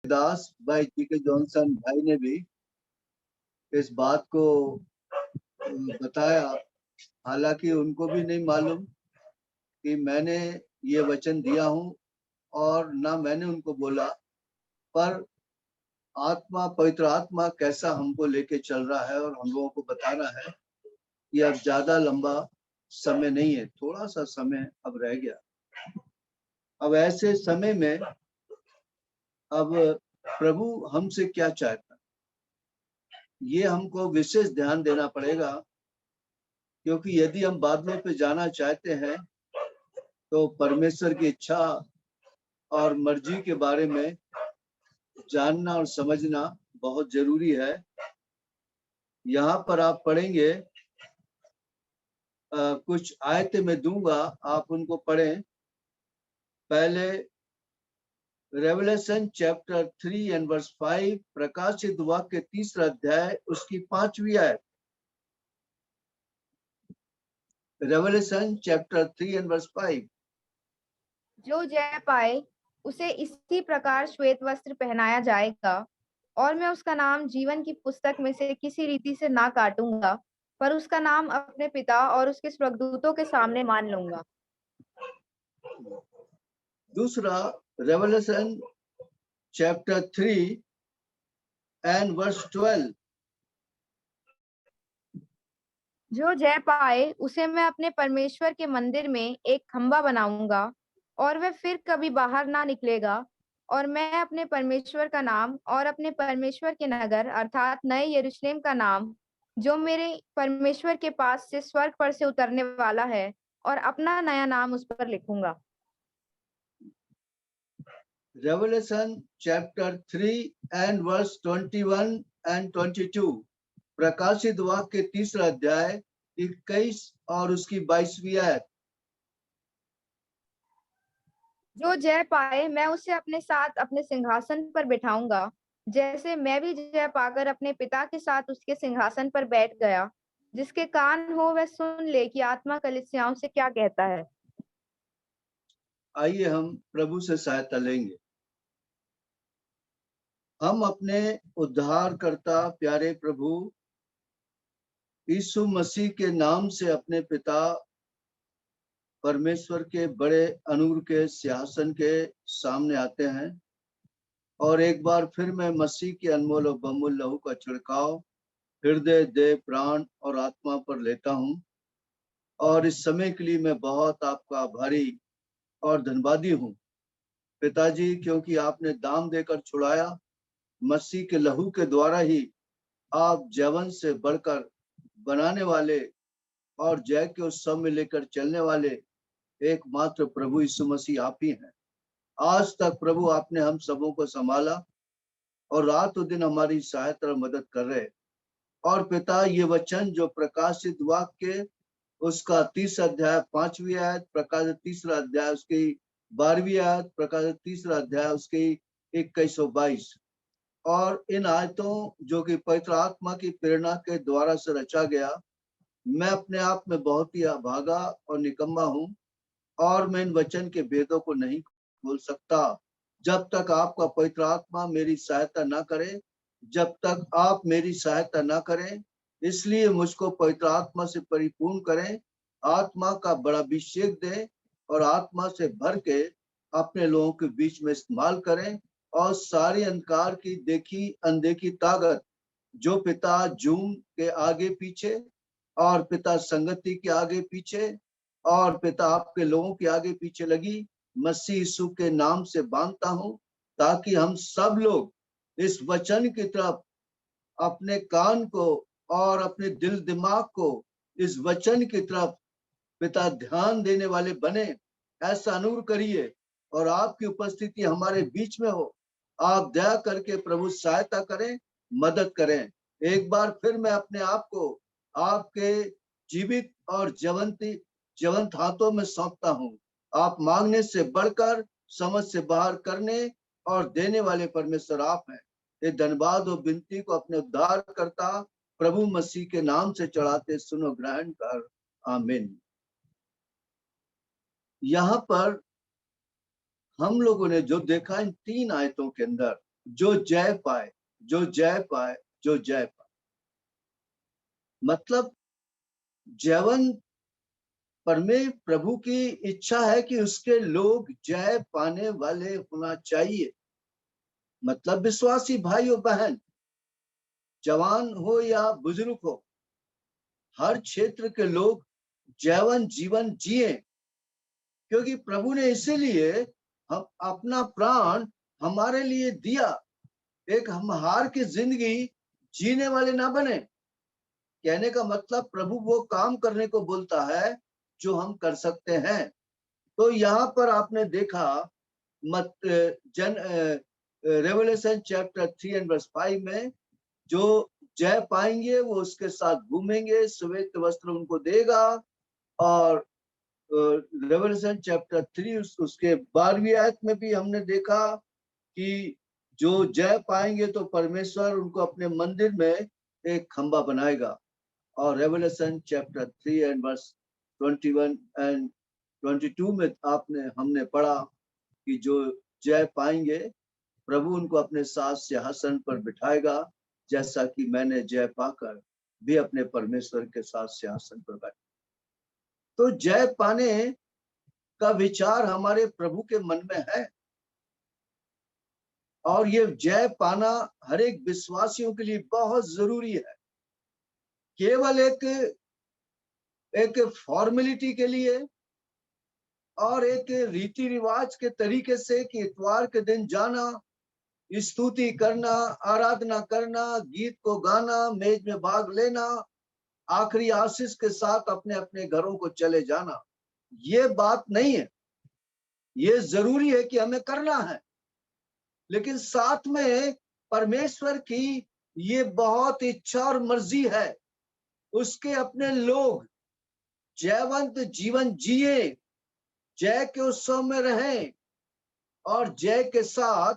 दास भाई जी के जॉनसन भाई ने भी इस बात को बताया, हालांकि उनको भी नहीं मालूम कि मैंने ये वचन दिया हूं और ना मैंने उनको बोला, पर आत्मा, पवित्र आत्मा कैसा हमको लेके चल रहा है और हम लोगों को बता रहा है कि अब ज्यादा लंबा समय नहीं है, थोड़ा सा समय अब रह गया। अब ऐसे समय में अब प्रभु हमसे क्या चाहता, ये हमको विशेष ध्यान देना पड़ेगा, क्योंकि यदि हम बादलों पे जाना चाहते हैं तो परमेश्वर की इच्छा और मर्जी के बारे में जानना और समझना बहुत जरूरी है। यहाँ पर आप पढ़ेंगे, कुछ आयतें मैं दूंगा, आप उनको पढ़ें। पहले रेवलेशन चैप्टर 3 एंड वर्स 5, प्रकाशित वाक्य 3 अध्याय उसकी 5वीं आयत। Revelation chapter 3 and verse 5। जो जय पाए उसे इसी प्रकार श्वेत वस्त्र पहनाया जाएगा, और मैं उसका नाम जीवन की पुस्तक में से किसी रीति से ना काटूंगा, पर उसका नाम अपने पिता और उसके स्वर्गदूतों के सामने मान लूंगा। दूसरा, रेवलेशन चैप्टर 3 एंड वर्स 12। जो जय पाए उसे मैं अपने परमेश्वर के मंदिर में एक खंबा बनाऊंगा, और वह फिर कभी बाहर ना निकलेगा, और मैं अपने परमेश्वर का नाम और अपने परमेश्वर के नगर अर्थात नए यरूशलेम का नाम, जो मेरे परमेश्वर के पास से स्वर्ग पर से उतरने वाला है, और अपना नया नाम उस पर लिखूंगा। Revelation chapter 3 and verse 21 and 22, प्रकाशित वाक्य 3 अध्याय 21 और उसकी 22वीं आयत। जो जय पाए मैं उसे अपने साथ अपने सिंहासन पर बिठाऊंगा, जैसे मैं भी जय पाकर अपने पिता के साथ उसके सिंहासन पर बैठ गया। जिसके कान हो वह सुन ले कि आत्मा कलीसियाओं से क्या कहता है। आइए हम प्रभु से सहायता लेंगे। हम अपने उद्धारकर्ता प्यारे प्रभु यीशु मसीह के नाम से अपने पिता परमेश्वर के बड़े अनूर के सिंहासन के सामने आते हैं, और एक बार फिर मैं मसीह के अनमोल और बहुमूल्य लहू का छिड़काव हृदय, देह, प्राण और आत्मा पर लेता हूं। और इस समय के लिए मैं बहुत आपका आभारी और धन्यवादी हूं पिताजी, क्योंकि आपने दाम देकर छुड़ाया। मसीह के लहू के द्वारा ही आप जवन से बढ़कर बनाने वाले और जय के उत्सव में लेकर चलने वाले एकमात्र प्रभु यीशु मसीह आप ही हैं। आज तक प्रभु आपने हम सबों को संभाला और रात और दिन हमारी सहायता और मदद कर रहे। और पिता, ये वचन जो प्रकाशित वाक्य उसका 30 अध्याय 5वीं आयत, प्रकाशित 3 अध्याय उसकी 12वीं आयत, प्रकाशित 3 अध्याय उसकी 21 और 22, और इन आयतों जो कि पवित्र आत्मा की प्रेरणा के द्वारा से रचा गया, मैं अपने आप में बहुत ही अभागा और निकम्मा हूं, और मैं इन वचन के भेदों को नहीं खोल सकता जब तक आपका पवित्र आत्मा मेरी सहायता ना करे, जब तक आप मेरी सहायता ना करें। इसलिए मुझको पवित्र आत्मा से परिपूर्ण करें, आत्मा का बड़ा अभिषेक दें और आत्मा से भर के अपने लोगों के बीच में इस्तेमाल करें। और सारी अंधकार की देखी अनदेखी ताकत जो पिता जूम के आगे पीछे और पिता संगति के आगे पीछे और पिता आपके लोगों के आगे पीछे लगी, मसीह यीशु के नाम से बांधता हूं, ताकि हम सब लोग इस वचन की तरफ अपने कान को और अपने दिल दिमाग को इस वचन की तरफ पिता ध्यान देने वाले बने। ऐसा अनुग्रह करिए और आपकी उपस्थिति हमारे बीच में हो। आप दया करके प्रभु सहायता करें, मदद करें। एक बार फिर मैं अपने आप को आपके जीवित और जीवंत हाथों में सौंपता हूं। आप मांगने से बढ़कर समझ से बाहर करने और देने वाले परमेश्वर आप हैं। ये धन्यवाद और विनती को अपने उद्धार करता प्रभु मसीह के नाम से चढ़ाते सुनो, ग्रहण कर, आमीन। यहाँ पर हम लोगों ने जो देखा इन 3 आयतों के अंदर, जो जय पाए, जो जय पाए, जो जय पाए। मतलब जयवन प्रभु की इच्छा है कि उसके लोग जय पाने वाले होना चाहिए। मतलब विश्वासी भाई और बहन, जवान हो या बुजुर्ग हो, हर क्षेत्र के लोग जयवन जीवन जिए, क्योंकि प्रभु ने इसीलिए हम अपना प्राण हमारे लिए दिया। एक हम हार की जिंदगी जीने वाले ना बने। कहने का मतलब प्रभु वो काम करने को बोलता है जो हम कर सकते हैं। तो यहाँ पर आपने देखा मत रेवलेशन चैप्टर 3 एंड वर्स 5 में, जो जय पाएंगे वो उसके साथ घूमेंगे, श्वेत वस्त्र उनको देगा। और रेवलेशन चैप्टर 3 उसके 12वीं आयत में भी हमने देखा कि जो जय पाएंगे तो परमेश्वर उनको अपने मंदिर में एक खंबा बनाएगा। और Revelation chapter 3 and verse 21 and 22 में हमने पढ़ा कि जो जय पाएंगे प्रभु उनको अपने साथ सिंहासन पर बिठाएगा, जैसा कि मैंने जय पाकर भी अपने परमेश्वर के साथ सिंहासन पर बैठा। तो जय पाने का विचार हमारे प्रभु के मन में है, और ये जय पाना हर एक विश्वासियों के लिए बहुत जरूरी है। केवल एक फॉर्मेलिटी के लिए और एक रीति रिवाज के तरीके से कि इतवार के दिन जाना, स्तुति करना, आराधना करना, गीत को गाना, मेज में भाग लेना, आखिरी आशीष के साथ अपने अपने घरों को चले जाना, ये बात नहीं है। ये जरूरी है कि हमें करना है, लेकिन साथ में परमेश्वर की ये बहुत इच्छा और मर्जी है, उसके अपने लोग जयवंत जीवन जिए, जय के उत्सव में रहें और जय के साथ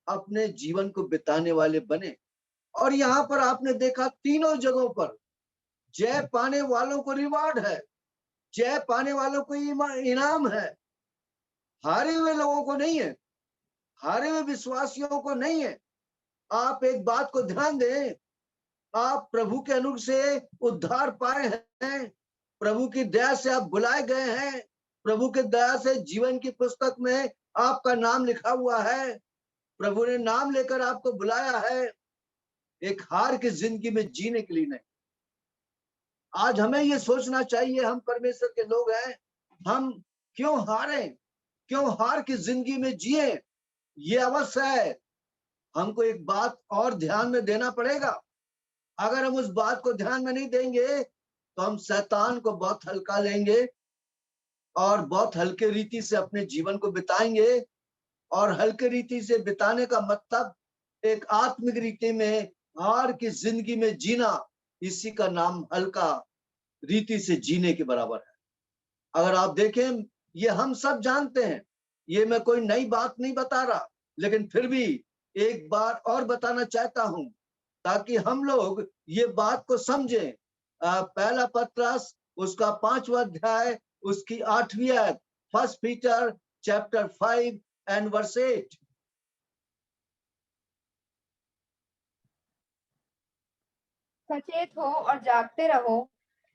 अपने जीवन को बिताने वाले बने। और यहाँ पर आपने देखा तीनों जगहों पर जय पाने वालों को रिवार्ड है, जय पाने वालों को इनाम है, हारे हुए लोगों को नहीं है, हारे हुए विश्वासियों को नहीं है। आप एक बात को ध्यान दें, आप प्रभु के अनुग्रह से उद्धार पाए हैं, प्रभु की दया से आप बुलाए गए हैं, प्रभु की दया से जीवन की पुस्तक में आपका नाम लिखा हुआ है, प्रभु ने नाम लेकर आपको बुलाया है, एक हार की जिंदगी में जीने के लिए नहीं। आज हमें ये सोचना चाहिए, हम परमेश्वर के लोग हैं, हम क्यों हारे, क्यों हार की जिंदगी में जिए। ये अवश्य है, हमको एक बात और ध्यान में देना पड़ेगा। अगर हम उस बात को ध्यान में नहीं देंगे तो हम शैतान को बहुत हल्का लेंगे और बहुत हल्के रीति से अपने जीवन को बिताएंगे। और हल्के रीति से बिताने का मतलब एक आत्मिक रीति में हार की जिंदगी में जीना, इसी का नाम हल्का रीति से जीने के बराबर है। अगर आप देखें, ये हम सब जानते हैं, ये मैं कोई नई बात नहीं बता रहा, लेकिन फिर भी एक बार और बताना चाहता हूं ताकि हम लोग ये बात को समझें। पहला पत्रस उसका 5वां अध्याय उसकी 8वीं आयत, 1 पीटर चैप्टर 5 एंड वर्स 8। सचेत हो और जागते रहो,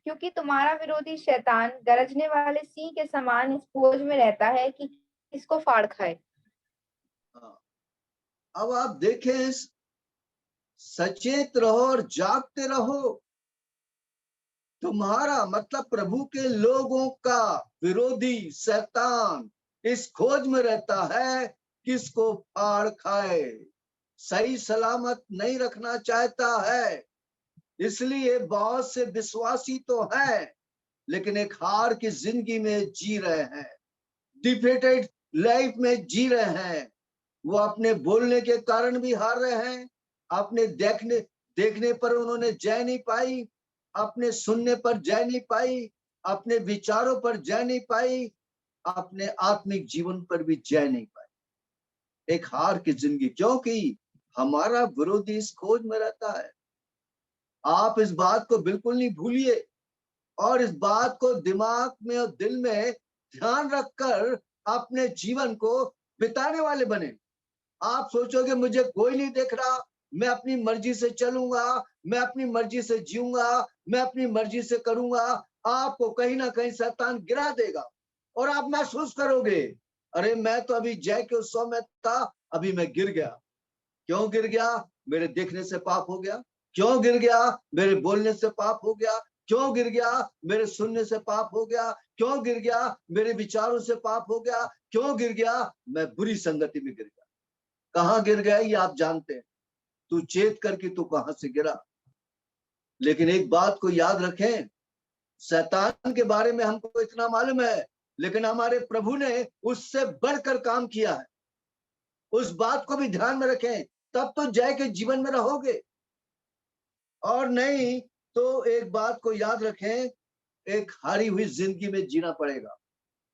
क्योंकि तुम्हारा विरोधी शैतान गरजने वाले सिंह के समान इस खोज में रहता है कि किसको फाड़ खाए। अब आप देखें, सचेत रहो और जागते रहो। तुम्हारा मतलब प्रभु के लोगों का विरोधी शैतान इस खोज में रहता है किसको फाड़ खाए, सही सलामत नहीं रखना चाहता है। इसलिए बहुत से विश्वासी तो हैं, लेकिन एक हार की जिंदगी में जी रहे हैं, डिफीटेड लाइफ में जी रहे हैं। वो अपने बोलने के कारण भी हार रहे हैं, अपने देखने पर उन्होंने जय नहीं पाई, अपने सुनने पर जय नहीं पाई, अपने विचारों पर जय नहीं पाई, अपने आत्मिक जीवन पर भी जय नहीं पाई। एक हार की जिंदगी, क्योंकि हमारा विरोधी इस खोज में रहता है। आप इस बात को बिल्कुल नहीं भूलिए और इस बात को दिमाग में और दिल में ध्यान रखकर अपने जीवन को बिताने वाले बने। आप सोचोगे मुझे कोई नहीं देख रहा, मैं अपनी मर्जी से चलूंगा, मैं अपनी मर्जी से जीऊंगा, मैं अपनी मर्जी से करूंगा, आपको कहीं ना कहीं शैतान गिरा देगा और आप महसूस करोगे, अरे मैं तो अभी जय के उत्सव में था, अभी मैं गिर गया। क्यों गिर गया? मेरे देखने से पाप हो गया। क्यों गिर गया? मेरे बोलने से पाप हो गया। क्यों गिर गया? मेरे सुनने से पाप हो गया। क्यों गिर गया? मेरे विचारों से पाप हो गया। क्यों गिर गया? मैं बुरी संगति में गिर गया। कहाँ गिर गया ये आप जानते हैं। तू चेत करके तू कहां से गिरा। लेकिन एक बात को याद रखें, शैतान के बारे में हमको इतना मालूम है, लेकिन हमारे प्रभु ने उससे बढ़कर काम किया है। उस बात को भी ध्यान में रखें, तब तो जय के जीवन में रहोगे। और नहीं तो एक बात को याद रखें, एक हारी हुई जिंदगी में जीना पड़ेगा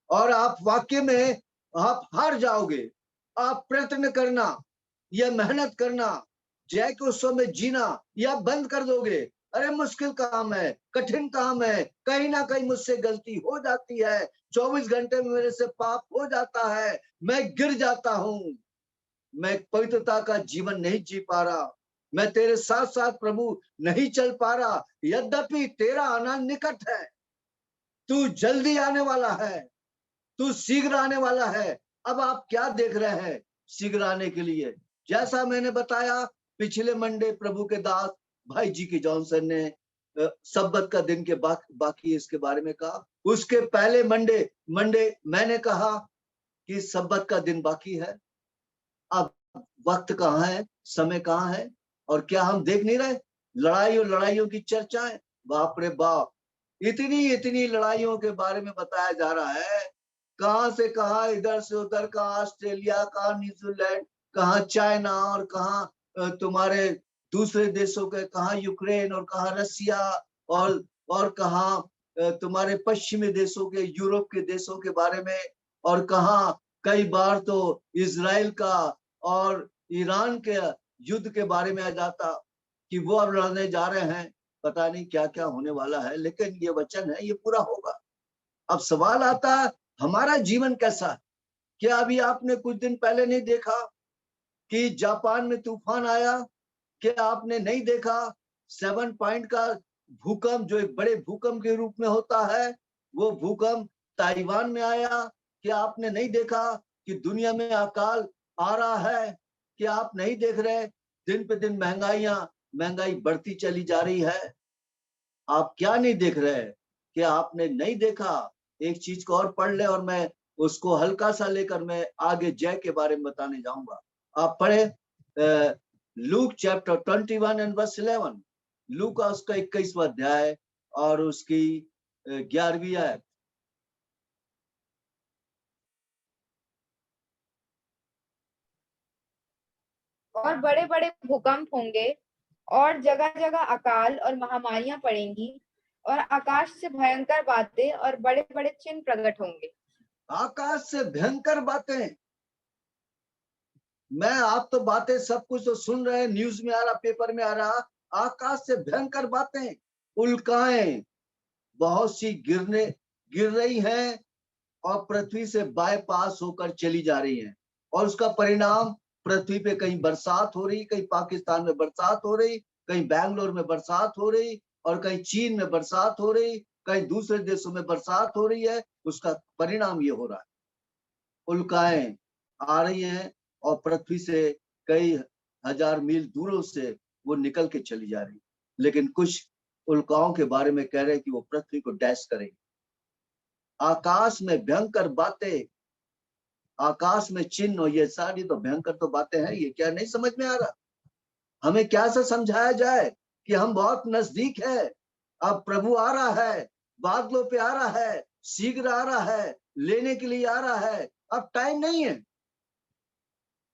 और आप वाक्य में आप हार जाओगे। आप प्रयत्न करना या मेहनत करना, जय के उत्सव में जीना या बंद कर दोगे। अरे मुश्किल काम है, कठिन काम है, कहीं ना कहीं मुझसे गलती हो जाती है, 24 घंटे में मेरे से पाप हो जाता है, मैं गिर जाता हूं, मैं पवित्रता का जीवन नहीं जी पा रहा, मैं तेरे साथ साथ प्रभु नहीं चल पा रहा। यद्यपि तेरा आना निकट है, तू जल्दी आने वाला है, तू शीघ्र आने वाला है। अब आप क्या देख रहे हैं शीघ्र आने के लिए? जैसा मैंने बताया, पिछले मंडे प्रभु के दास भाई जी की जॉनसन ने सब्बत का दिन के बाकी इसके बारे में कहा। उसके पहले मंडे मंडे मैंने कहा कि सब्बत का दिन बाकी है। अब वक्त कहाँ है, समय कहाँ है, और क्या हम देख नहीं रहे लड़ाई और लड़ाइयों की चर्चाएं? बाप रे बाप, इतनी इतनी लड़ाइयों के बारे में बताया जा रहा है, कहां से कहां, इधर से उधर, कहां ऑस्ट्रेलिया, कहां न्यूजीलैंड, कहां चाइना, और कहां तुम्हारे दूसरे देशों के, कहां यूक्रेन और कहां रसिया, और कहां तुम्हारे पश्चिमी देशों के, यूरोप के देशों के बारे में, और कहां कई बार तो इजराइल का और ईरान के युद्ध के बारे में आ जाता कि वो अब लड़ने जा रहे हैं। पता नहीं क्या क्या होने वाला है, लेकिन ये वचन है, ये पूरा होगा। अब सवाल आता है, हमारा जीवन कैसा है? क्या अभी आपने कुछ दिन पहले नहीं देखा कि जापान में तूफान आया? क्या आपने नहीं देखा 7 पॉइंट का भूकंप, जो एक बड़े भूकंप के रूप में होता है, वो भूकंप ताइवान में आया? क्या आपने नहीं देखा कि दुनिया में अकाल आ रहा है? क्या आप नहीं देख रहे दिन पे दिन महंगाई बढ़ती चली जा रही है? आप क्या नहीं देख रहे? क्या आपने नहीं देखा? एक चीज को और पढ़ ले और मैं उसको हल्का सा लेकर मैं आगे जय के बारे में बताने जाऊंगा। आप पढ़े Luke chapter 21 and verse 11। Luke का उसका 21वां अध्याय और उसकी 11वीं आयत। और बड़े बड़े भूकंप होंगे और जगह जगह अकाल और महामारियां पड़ेंगी और आकाश से भयंकर बातें और बड़े बड़े चिन्ह प्रकट होंगे। आकाश से भयंकर बातें। मैं आप तो बातें सब कुछ तो सुन रहे हैं, न्यूज में आ रहा, पेपर में आ रहा, आकाश से भयंकर बातें, उल्काएं बहुत सी गिर रही हैं और पृथ्वी से बाईपास होकर चली जा रही हैं, और उसका परिणाम पृथ्वी पे कहीं बरसात हो रही, कहीं पाकिस्तान में बरसात हो रही, कहीं बैंगलोर में बरसात हो रही, और कहीं चीन में बरसात हो रही, कहीं दूसरे देशों में बरसात हो रही है। उसका परिणाम ये हो रहा है, उल्काएं आ रही हैं और पृथ्वी से कई हजार मील दूरों से वो निकल के चली जा रही। लेकिन कुछ उल्काओं के बारे में कह रहे हैं कि वो पृथ्वी को डैश करेंगे। आकाश में भयंकर बातें, आकाश में चिन्ह, और ये सारी तो भयंकर तो बातें हैं। ये क्या नहीं समझ में आ रहा? हमें क्या से समझाया जाए कि हम बहुत नजदीक है, अब प्रभु आ रहा है, बादलों पे आ रहा है, शीघ्र आ रहा है, लेने के लिए आ रहा है। अब टाइम नहीं है,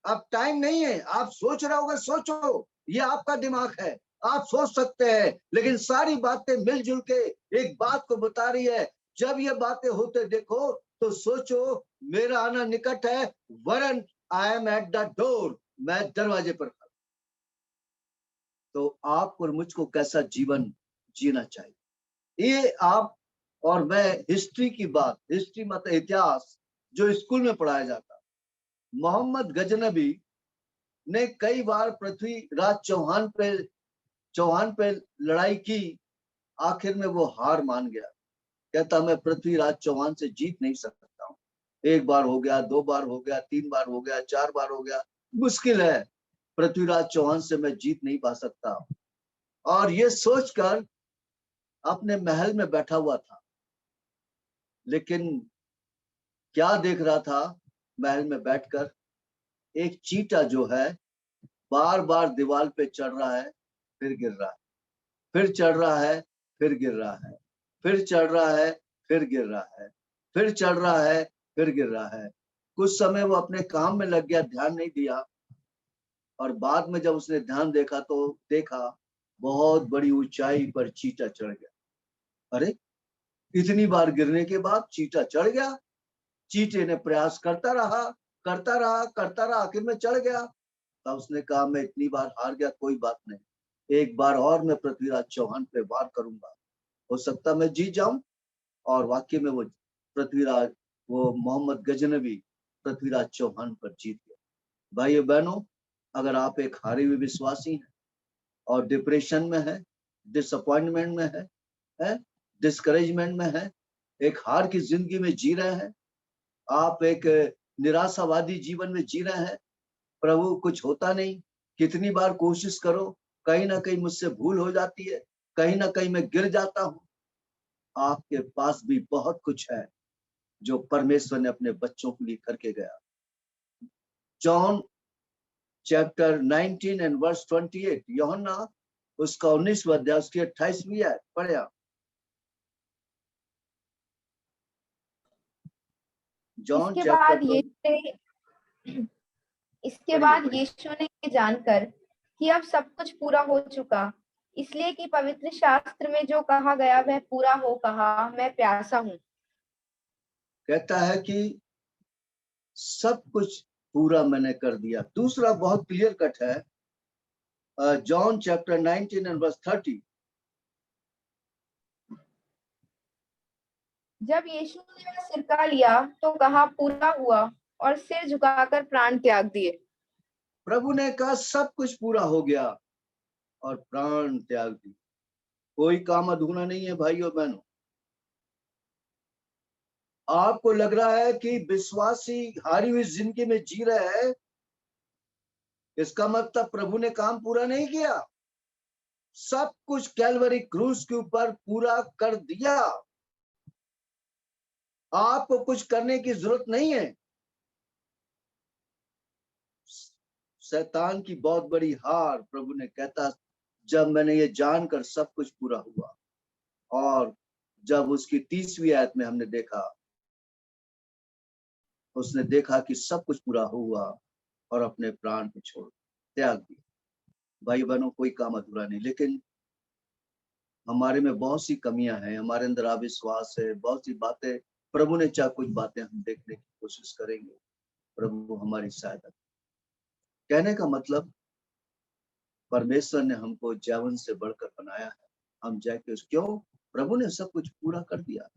अब टाइम नहीं है। आप सोच रहे होगे, सोचो, ये आपका दिमाग है, आप सोच सकते हैं, लेकिन सारी बातें मिलजुल के एक बात को बता रही है। जब ये बातें होते देखो तो सोचो, मेरा आना निकट है, वरन I am at the door, मैं दरवाजे पर खड़ा। तो आप और मुझको कैसा जीवन जीना चाहिए? ये आप और मैं हिस्ट्री की बात, हिस्ट्री मतलब इतिहास जो स्कूल में पढ़ाया जाता। मोहम्मद गजनबी ने कई बार पृथ्वीराज चौहान पे लड़ाई की, आखिर में वो हार मान गया। कहता मैं पृथ्वीराज चौहान से जीत नहीं सकता हूँ। एक बार हो गया, 2 बार हो गया, 3 बार हो गया, 4 बार हो गया, मुश्किल है, पृथ्वीराज चौहान से मैं जीत नहीं पा सकता। और ये सोचकर अपने महल में बैठा हुआ था, लेकिन क्या देख रहा था? महल में बैठकर एक चींटा जो है बार बार दीवार पे चढ़ रहा है, फिर गिर रहा है, फिर चढ़ रहा है, फिर गिर रहा है, फिर चढ़ रहा है, फिर गिर रहा है, फिर चढ़ रहा है, फिर गिर रहा है। कुछ समय वो अपने काम में लग गया, ध्यान नहीं दिया, और बाद में जब उसने ध्यान देखा तो देखा बहुत बड़ी ऊंचाई पर चींटा चढ़ गया। अरे, इतनी बार गिरने के बाद चींटा चढ़ गया। चींटे ने प्रयास करता रहा, करता रहा, करता रहा, आखिर में चढ़ गया। तब उसने कहा मैं इतनी बार हार गया, कोई बात नहीं, एक बार और मैं पृथ्वीराज चौहान पे वार करूंगा, हो सकता मैं जीत जाऊं। और वाकई में वो मोहम्मद गजनवी पृथ्वीराज चौहान पर जीत गया। भाइयों बहनों, अगर आप एक हारे हुए विश्वासी हैं और डिप्रेशन में है, डिसअपॉइंटमेंट में है, डिस्करेजमेंट में है, एक हार की जिंदगी में जी रहे हैं, आप एक निराशावादी जीवन में जी रहे हैं, प्रभु कुछ होता नहीं, कितनी बार कोशिश करो, कहीं ना कहीं मुझसे भूल हो जाती है, कहीं ना कहीं मैं गिर जाता हूँ। आपके पास भी बहुत कुछ है जो परमेश्वर ने अपने बच्चों के लिए करके गया। जॉन चैप्टर 19 एंड वर्स 28, यूहन्ना उसका 19वां अध्याय उसकी 28वीं आयत पढ़े आप। जॉन इसके चैप्टर बाद यीशु ने ये जानकर कि अब सब कुछ पूरा हो चुका, इसलिए कि पवित्र शास्त्र में जो कहा गया वह पूरा हो, कहा मैं प्यासा हूँ। कहता है कि सब कुछ पूरा मैंने कर दिया। दूसरा बहुत क्लियर कट है, जॉन चैप्टर 19 एंड वर्स 30। जब यीशु ने वह सिरका लिया तो कहा पूरा हुआ, और सिर झुकाकर प्राण त्याग दिए। प्रभु ने कहा सब कुछ पूरा हो गया और प्राण त्याग दिए। कोई काम अधूरा नहीं है भाइयों बहनों। आपको लग रहा है कि विश्वासी हारी हुई जिंदगी में जी रहे हैं, इसका मतलब प्रभु ने काम पूरा नहीं किया। सब कुछ कैलवरी क्रूस के ऊपर पूरा कर दिया। आपको कुछ करने की जरूरत नहीं है। शैतान की बहुत बड़ी हार, प्रभु ने कहता जब मैंने ये जानकर सब कुछ पूरा हुआ, और जब उसकी 30वीं आयत में हमने देखा, उसने देखा कि सब कुछ पूरा हुआ और अपने प्राण को छोड़ त्याग दिया। भाई बहनों, कोई काम अधूरा नहीं, लेकिन हमारे में बहुत सी कमियां हैं, हमारे अंदर अविश्वास है, बहुत सी बातें प्रभु ने चाहा कुछ बातें हम देखने की कोशिश करेंगे, प्रभु हमारी सहायता। कहने का मतलब परमेश्वर ने हमको जीवन से बढ़कर बनाया है, हम जाके क्यों? प्रभु ने सब कुछ पूरा कर दिया।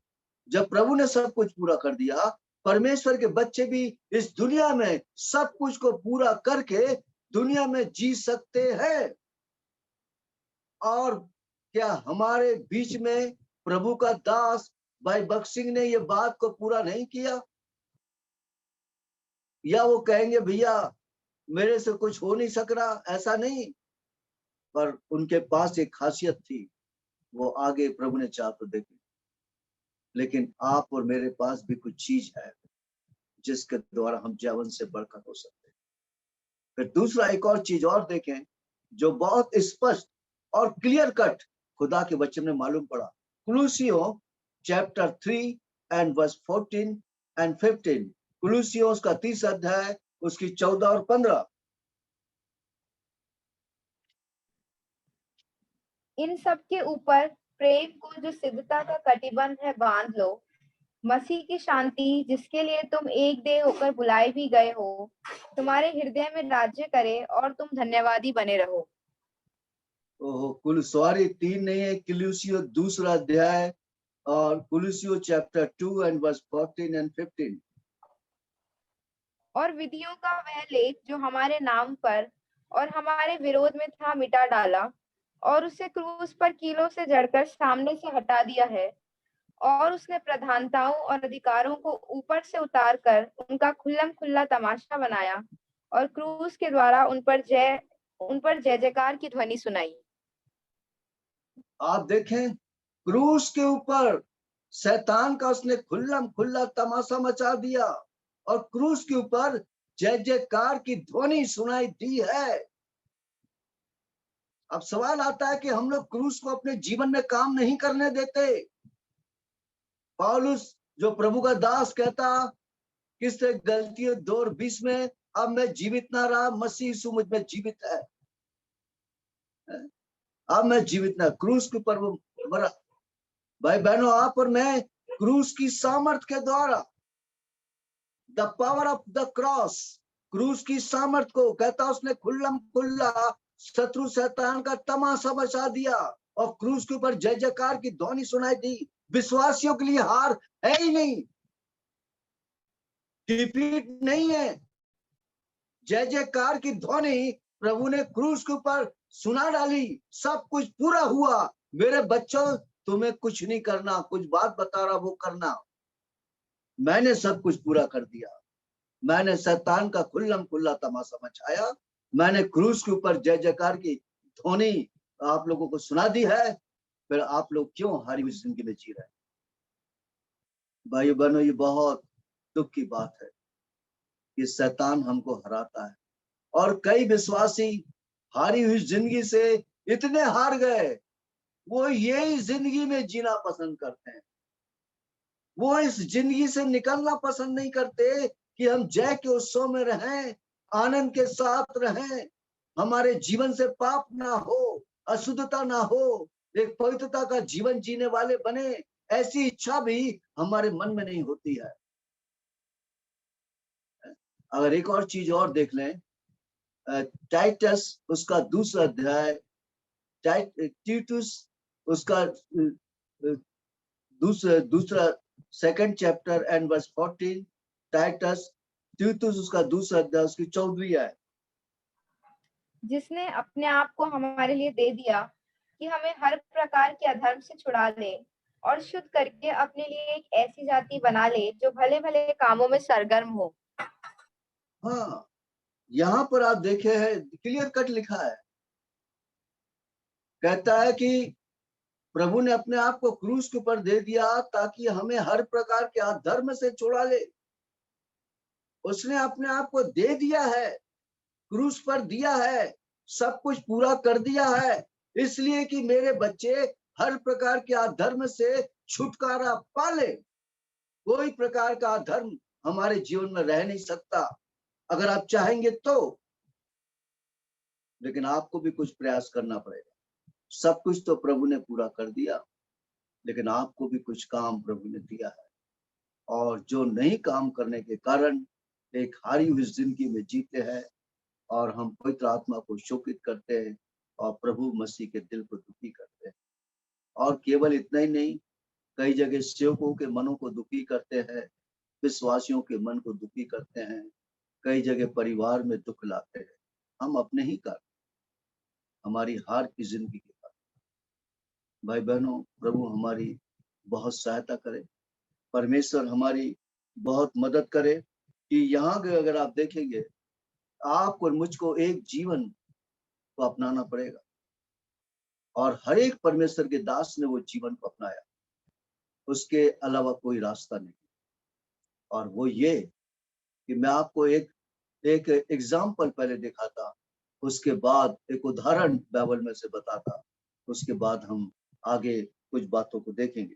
जब प्रभु ने सब कुछ पूरा कर दिया, परमेश्वर के बच्चे भी इस दुनिया में सब कुछ को पूरा करके दुनिया में जी सकते हैं। और क्या हमारे बीच में प्रभु का दास भाई बख्सिंग ने ये बात को पूरा नहीं किया? या वो कहेंगे भैया मेरे से कुछ हो नहीं सक रहा? ऐसा नहीं, पर उनके पास एक खासियत थी, वो आगे प्रभु ने चाहा तो देखे। लेकिन आप और मेरे पास भी कुछ चीज है जिसके द्वारा हम जीवन से बढ़कर हो सकते हैं। फिर दूसरा एक और चीज और देखें जो बहुत स्पष्ट और क्लियर कट खुदा के वचन में मालूम पड़ा। कुलुसियों चैप्टर 3 एंड वर्स 14 एंड 15। कुलुसियों उसका 30 अध्याय उसकी 14 और 15। इन सब के ऊपर प्रेम को जो सिद्धता का कटिबंध है बांध लो। मसीह की शांति, जिसके लिए तुम एक देह होकर बुलाए भी गए हो, तुम्हारे हृदय में राज्य करे और तुम धन्यवादी बने रहो। ओहो, कुलुस्वारी 3 नहीं है, कुलुसियों दूसरा अध्याय और कुलुसियों चैप्टर 2 एंड वर्स 14 एंड 15। और विधियों का वह लेख जो हमारे नाम पर और हमारे विरोध में था मिटा डाला, और उसे क्रूस पर कीलों से जड़कर सामने से हटा दिया है। और उसने प्रधानताओं और अधिकारों को ऊपर से उतार कर उनका खुल्लम खुल्ला तमाशा बनाया, और क्रूस के द्वारा उन पर जय जयकार की ध्वनि सुनाई। आप देखें, क्रूस के ऊपर शैतान का उसने खुल्लम खुल्ला तमाशा मचा दिया और क्रूस के ऊपर जय जयकार की ध्वनि सुनाई दी है। अब सवाल आता है कि हम लोग क्रूस को अपने जीवन में काम नहीं करने देते। पौलुस जो प्रभु का दास कहता, किससे गलती 2:20 में, अब मैं जीवित ना रहा, मसीह यीशु मुझ में जीवित है। अब मैं जीवित ना, क्रूस के ऊपर वो मरा। भाई बहनों, आप और मैं क्रूस की सामर्थ के द्वारा, the power of the cross, क्रूस की सामर्थ को कहता उसने खुल्लम खुल्ला शत्रु शैतान का तमाशा मचा दिया और क्रूस के ऊपर जय जयकार की ध्वनि सुनाई दी। विश्वासियों के लिए हार है ही नहीं, डिफीट नहीं है। जय जयकार की ध्वनि प्रभु ने क्रूस के ऊपर सुना डाली। सब कुछ पूरा हुआ। मेरे बच्चों, तुम्हें कुछ नहीं करना, कुछ बात बता रहा वो करना। मैंने सब कुछ पूरा कर दिया। मैंने शैतान का खुल्लम खुल्ला तमाशा मचाया। मैंने क्रूस के ऊपर जय जयकार की ध्वनि आप लोगों को सुना दी है। फिर आप लोग क्यों हारी हुई जिंदगी में जी रहे हैं? भाई बहनों, ये बहुत दुख की बात है कि शैतान हमको हराता है और कई विश्वासी हारी हुई जिंदगी से इतने हार गए, वो यही जिंदगी में जीना पसंद करते हैं। वो इस जिंदगी से निकलना पसंद नहीं करते कि हम जय के उत्सव में रहें, आनंद के साथ रहें, हमारे जीवन से पाप ना हो, अशुद्धता ना हो, एक पवित्रता का जीवन जीने वाले बने। ऐसी इच्छा भी हमारे मन में नहीं होती है। अगर एक और चीज और देख लें, टाइटस उसका दूसरा अध्याय, टीटुस उसका दूसरा second chapter and verse 14, Titus तीतुस उसका दूसरा अध्याय उसकी 14वीं आयत। जिसने अपने आप को हमारे लिए दे दिया कि हमें हर प्रकार के अधर्म से छुड़ा ले और शुद्ध करके अपने लिए एक ऐसी जाति बना ले जो भले भले कामों में सरगर्म हो। हाँ, यहाँ पर आप देखे हैं, क्लियर कट लिखा है। कहता है कि प्रभु ने अपने आप को क्रूस के ऊपर दे दिया ताकि हमें हर प्रकार के अधर्म से छुड़ा ले। उसने अपने आप को दे दिया है, क्रूस पर दिया है, सब कुछ पूरा कर दिया है, इसलिए कि मेरे बच्चे हर प्रकार के अधर्म से छुटकारा पाले। कोई प्रकार का अधर्म हमारे जीवन में रह नहीं सकता अगर आप चाहेंगे तो, लेकिन आपको भी कुछ प्रयास करना पड़ेगा। सब कुछ तो प्रभु ने पूरा कर दिया, लेकिन आपको भी कुछ काम प्रभु ने दिया है, और जो नहीं काम करने के कारण एक हारी हुई जिंदगी में जीते हैं और हम पवित्र आत्मा को शोकित करते हैं और प्रभु मसीह के दिल को दुखी करते हैं। और केवल इतना ही नहीं, कई जगह सेवकों के मनों को दुखी करते हैं, विश्वासियों के मन को दुखी करते हैं, कई जगह परिवार में दुख लाते हैं। हम अपने ही कारण, हमारी हार की जिंदगी के कारण। भाई बहनों, प्रभु हमारी बहुत सहायता करे, परमेश्वर हमारी बहुत मदद करे कि यहाँ के अगर आप देखेंगे, आपको और मुझको एक जीवन को अपनाना पड़ेगा, और हर एक परमेश्वर के दास ने वो जीवन को अपनाया। उसके अलावा कोई रास्ता नहीं। और वो ये कि मैं आपको एक एक एग्जाम्पल पहले दिखाता, उसके बाद एक उदाहरण बाइबल में से बताता, उसके बाद हम आगे कुछ बातों को देखेंगे।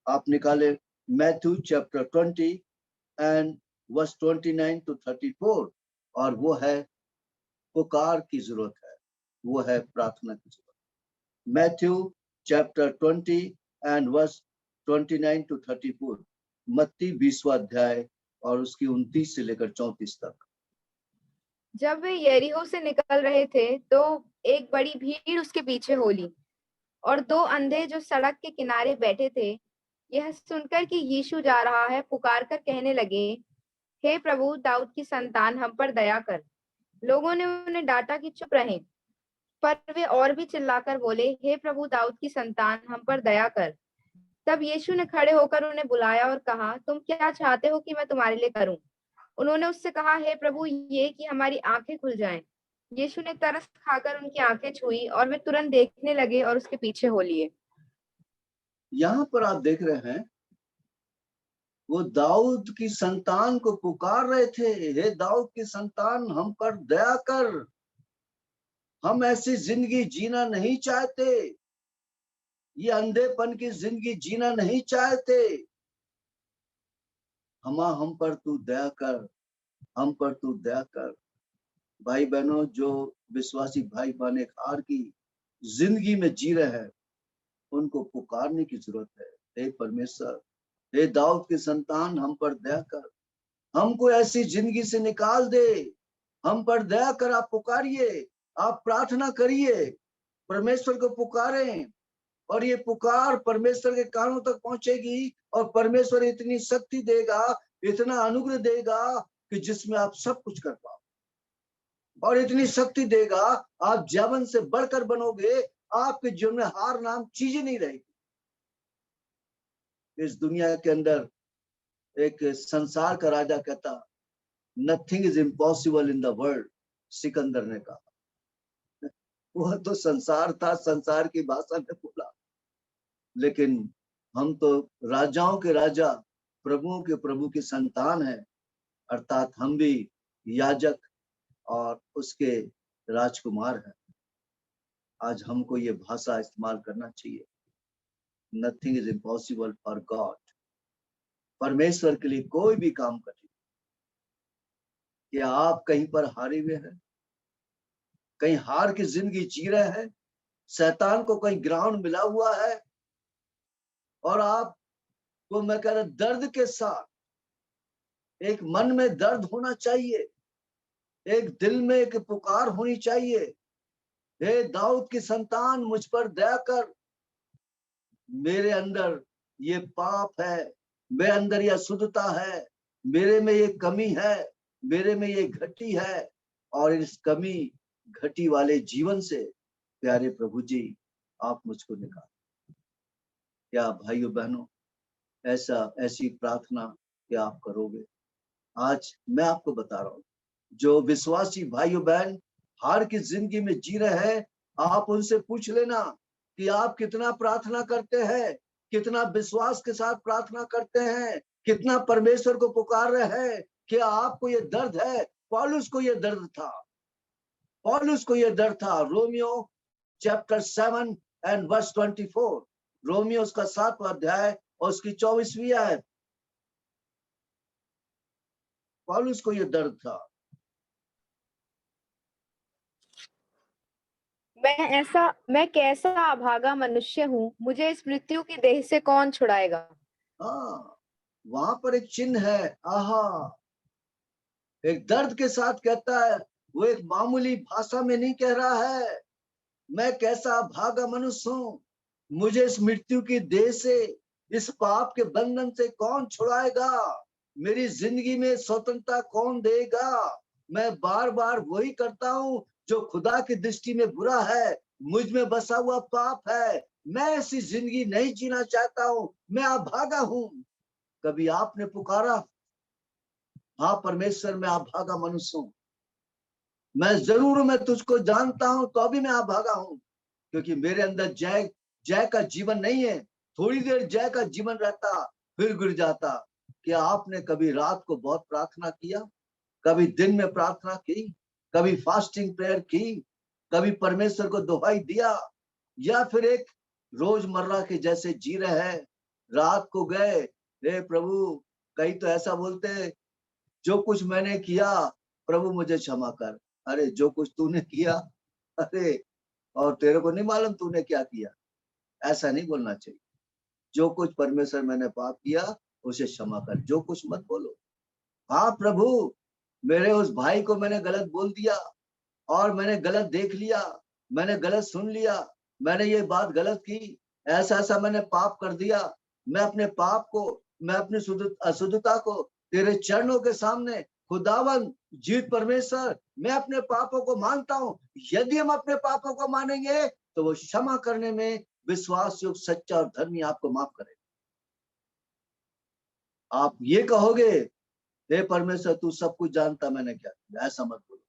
आप निकाले Matthew chapter 20 and verse 29 to 34, और वो है पुकार की जरूरत है, वो है प्रार्थना की जरूरत। Matthew chapter 20 and verse 29 to 34, मत्ती 20वां अध्याय और उसकी 29 से लेकर 34 तक। जब वे यरीहो से निकल रहे थे तो एक बड़ी भीड़ उसके पीछे हो ली, और दो अंधे जो सड़क के किनारे बैठे थे, यह सुनकर कि यीशु जा रहा है, पुकार कर कहने लगे, हे प्रभु, दाऊद की संतान, हम पर दया कर। लोगों ने उन्हें डांटा कि चुप रहें, पर वे और भी चिल्लाकर बोले, हे प्रभु दाऊद की संतान, हम पर दया कर। तब यीशु ने खड़े होकर उन्हें बुलाया और कहा, तुम क्या चाहते हो कि मैं तुम्हारे लिए करूं? उन्होंने उससे कहा, हे प्रभु, ये कि हमारी आंखें खुल जाएं। यीशु ने तरस खाकर उनकी आंखें छुई और वे तुरंत देखने लगे और उसके पीछे हो लिए। यहाँ पर आप देख रहे हैं, वो दाऊद की संतान को पुकार रहे थे, हे दाऊद की संतान, हम पर दया कर, हम ऐसी जिंदगी जीना नहीं चाहते, ये अंधेपन की जिंदगी जीना नहीं चाहते, हम पर तू दया कर, हम पर तू दया कर। भाई बहनों, जो विश्वासी भाई बहन एक हार की जिंदगी में जी रहे हैं, उनको पुकारने की जरूरत है, हे परमेश्वर, हे दाऊद की संतान, हम पर दया कर, हमको ऐसी जिंदगी से निकाल दे, हम पर दया कर। आप पुकारिए, आप प्रार्थना करिए, परमेश्वर को पुकारें, और ये पुकार परमेश्वर के कानों तक पहुंचेगी, और परमेश्वर इतनी शक्ति देगा, इतना अनुग्रह देगा कि जिसमें आप सब कुछ कर पाओ, और इतनी शक्ति देगा, आप जीवन से बढ़कर बनोगे, आपके जीवन में हार नाम चीज नहीं रहेगी। इस दुनिया के अंदर एक संसार का राजा कहता, nothing is impossible in the world, Sikandar ने कहा। वह तो संसार था, संसार की भाषा में बोला, लेकिन हम तो राजाओं के राजा, प्रभुओं के प्रभु की संतान है, अर्थात हम भी याजक और उसके राजकुमार हैं। आज हमको ये भाषा इस्तेमाल करना चाहिए, nothing is impossible for God. परमेश्वर के लिए कोई भी काम कठिन। क्या आप कहीं पर हारे हुए हैं, कहीं हार की जिंदगी जी रहे हैं, शैतान को कहीं ग्राउंड मिला हुआ है, और आपको मैं कह रहा दर्द के साथ, एक मन में दर्द होना चाहिए, एक दिल में एक पुकार होनी चाहिए, हे दाऊद की संतान, मुझ पर दया कर, मेरे अंदर ये पाप है, मेरे अंदर ये अशुद्धता है, मेरे में ये कमी है, मेरे में ये घटी है, और इस कमी घटी वाले जीवन से प्यारे प्रभु जी आप मुझको निकाल। क्या भाइयों बहनों, ऐसी प्रार्थना क्या आप करोगे? आज मैं आपको बता रहा हूँ, जो विश्वासी भाइयों बहन हार की जिंदगी में जी रहे हैं, आप उनसे पूछ लेना कि आप कितना प्रार्थना करते हैं, कितना विश्वास के साथ प्रार्थना करते हैं, कितना परमेश्वर को पुकार रहे हैं। क्या आपको ये दर्द है? पौलुस को ये दर्द था, पौलुस को ये दर्द था। रोमियो चैप्टर 7 एंड वर्स 24, रोमियो उसका 7वां अध्याय और उसकी 24वीं आयत, पौलुस को ये दर्द था। मैं कैसा अभागा मनुष्य हूँ, मुझे इस मृत्यु की देह से कौन छुड़ाएगा? हाँ, वहां पर एक चिन्ह है, आहा, एक दर्द के साथ कहता है, वो एक मामूली भाषा में नहीं कह रहा है, मैं कैसा अभागा मनुष्य हूँ, मुझे इस मृत्यु की देह से, इस पाप के बंधन से कौन छुड़ाएगा, मेरी जिंदगी में स्वतंत्रता कौन देगा। मैं बार बार वही करता हूँ जो खुदा की दृष्टि में बुरा है, मुझ में बसा हुआ पाप है, मैं ऐसी जिंदगी नहीं जीना चाहता हूँ, मैं अभागा हूँ। कभी आपने पुकारा, हाँ परमेश्वर मैं अभागा मनुष्य हूँ, मैं जरूर, मैं तुझको जानता हूं, तो अभी मैं अभागा हूं, क्योंकि मेरे अंदर जय जय का जीवन नहीं है। थोड़ी देर जय का जीवन रहता, फिर गिर जाता। क्या आपने कभी रात को बहुत प्रार्थना किया, कभी दिन में प्रार्थना की, कभी फास्टिंग प्रेयर की, कभी परमेश्वर को दुहाई दिया, या फिर एक रोजमर्रा के जैसे जी रहे हैं? रात को गए, हे प्रभु, कई तो ऐसा बोलते हैं, जो कुछ मैंने किया प्रभु मुझे क्षमा कर। अरे जो कुछ तूने किया, अरे और तेरे को नहीं मालूम तूने क्या किया, ऐसा नहीं बोलना चाहिए। जो कुछ परमेश्वर मैंने पाप किया उसे क्षमा कर, जो कुछ मत बोलो। हाँ प्रभु, मेरे उस भाई को मैंने गलत बोल दिया, और मैंने गलत देख लिया, मैंने गलत सुन लिया, मैंने ये बात गलत की, ऐसा ऐसा मैंने पाप कर दिया। मैं अपने पाप को, मैं अपनी अशुद्धता को तेरे चरणों के सामने खुदावन जीवित परमेश्वर, मैं अपने पापों को मानता हूं। यदि हम अपने पापों को मानेंगे तो वो क्षमा करने में विश्वास योग्य, सच्चा और धर्मी आपको माफ करेगा। आप ये कहोगे, हे परमेश्वर तू सब कुछ जानता मैंने क्या किया, ऐसा मत बोलो।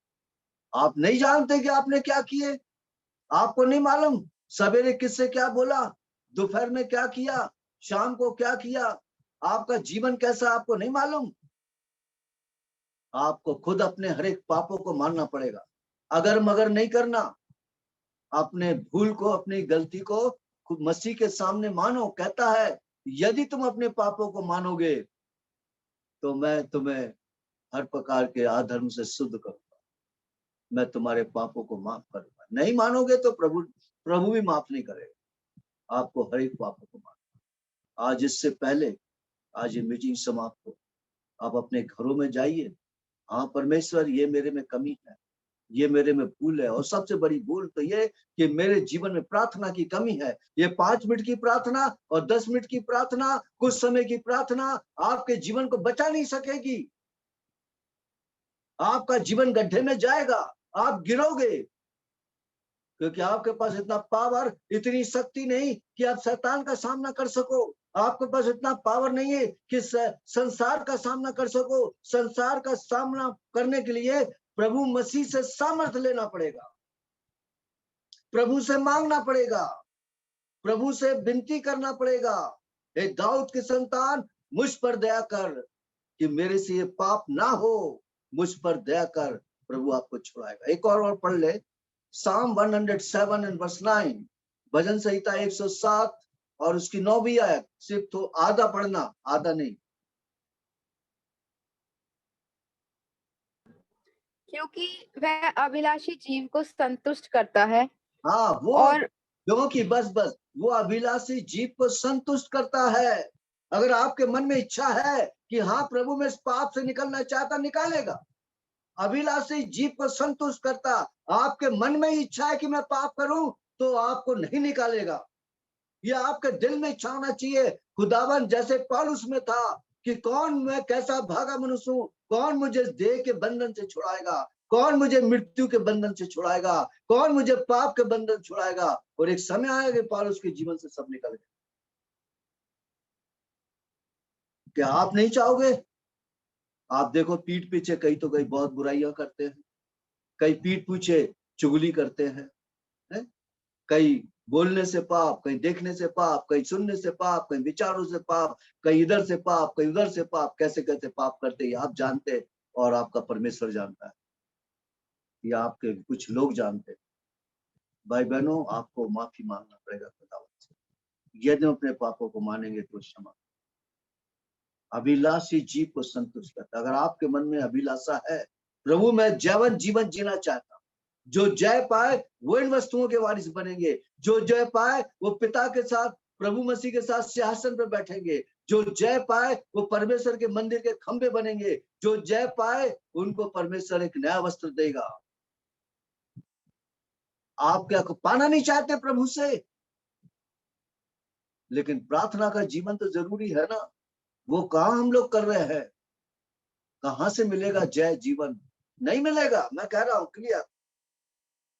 आप नहीं जानते कि आपने क्या किए, आपको नहीं मालूम सवेरे किससे क्या बोला, दोपहर में क्या किया, शाम को क्या किया, आपका जीवन कैसा आपको नहीं मालूम। आपको खुद अपने हर एक पापों को मानना पड़ेगा। अगर मगर नहीं करना, अपने भूल को, अपनी गलती को खुद मसीह के सामने मानो। कहता है यदि तुम अपने पापों को मानोगे तो मैं तुम्हें हर प्रकार के अधर्म से शुद्ध करूंगा, मैं तुम्हारे पापों को माफ करूंगा। नहीं मानोगे तो प्रभु भी माफ नहीं करेगा आपको हर एक पापों को माफ। आज इससे पहले आज ये मीटिंग समाप्त हो, आप अपने घरों में जाइए। हाँ परमेश्वर, ये मेरे में कमी है, ये मेरे में भूल है। और सबसे बड़ी भूल तो ये कि मेरे जीवन में प्रार्थना की कमी है। ये 5 मिनट की प्रार्थना और 10 मिनट की प्रार्थना, कुछ समय की प्रार्थना आपके जीवन को बचा नहीं सकेगी। आपका जीवन गड्ढे में जाएगा, आप गिरोगे, क्योंकि आपके पास इतना पावर, इतनी शक्ति नहीं कि आप शैतान का सामना कर सको। आपके पास इतना पावर नहीं है कि संसार का सामना कर सको। संसार का सामना करने के लिए प्रभु मसीह से सामर्थ्य लेना पड़ेगा, प्रभु से मांगना पड़ेगा, प्रभु से विनती करना पड़ेगा। हे दाऊद की संतान, मुझ पर दया कर कि मेरे से ये पाप ना हो, मुझ पर दया कर, प्रभु आपको छुड़ाएगा। एक और पढ़ ले, Psalm 107 and verse 9, भजन संहिता 107 और उसकी 9वीं आयत। सिर्फ तो आधा पढ़ना, आधा नहीं। क्योंकि वह अभिलाषी जीव को संतुष्ट करता है। हाँ, वो और क्योंकि बस वो अभिलाषी जीव को संतुष्ट करता है। अगर आपके मन में इच्छा है कि हाँ प्रभु मैं इस पाप से निकलना चाहता, निकालेगा। अभिलाषी जीव को संतुष्ट करता। आपके मन में इच्छा है कि मैं पाप करूं तो आपको नहीं निकालेगा। ये आपके दिल में इच्छा होना चाहिए। खुदावन जैसे पौलुस में था कि कौन, मैं कैसा भागा मनुष्य हूं, कौन मुझे देह के बंधन से छुड़ाएगा, कौन मुझे मृत्यु के बंधन से छुड़ाएगा, कौन मुझे पाप के बंधन छुड़ाएगा। और एक समय आएगा कि पौलुस के जीवन से सब निकल गए। क्या आप नहीं चाहोगे? आप देखो पीठ पीछे कई तो कई बहुत बुराइयां करते हैं, कई पीठ पीछे चुगली करते हैं, कई बोलने से पाप, कहीं देखने से पाप, कहीं सुनने से पाप, कहीं विचारों से पाप, कहीं इधर से पाप, कहीं उधर से पाप। कैसे कैसे पाप करते हैं आप जानते और आपका परमेश्वर जानता है, या आपके कुछ लोग जानते। भाई बहनों, आपको माफी मांगना पड़ेगा खुदावंत से। यदि अपने पापों को मानेंगे तो क्षमा। अभिलाषी जीव को संतुष्ट करता। अगर आपके मन में अभिलाषा है, प्रभु मैं जैवन जीवन जीना चाहता हूं, जो जय पाए वो इन वस्तुओं के वारिस बनेंगे। जो जय पाए वो पिता के साथ, प्रभु मसीह के साथ सिंहासन पर बैठेंगे। जो जय पाए वो परमेश्वर के मंदिर के खंभे बनेंगे। जो जय पाए उनको परमेश्वर एक नया वस्त्र देगा। आप क्या पाना नहीं चाहते प्रभु से? लेकिन प्रार्थना का जीवन तो जरूरी है ना। वो कहाँ हम लोग कर रहे हैं? कहां से मिलेगा जय जीवन? नहीं मिलेगा। मैं कह रहा हूं क्लियर।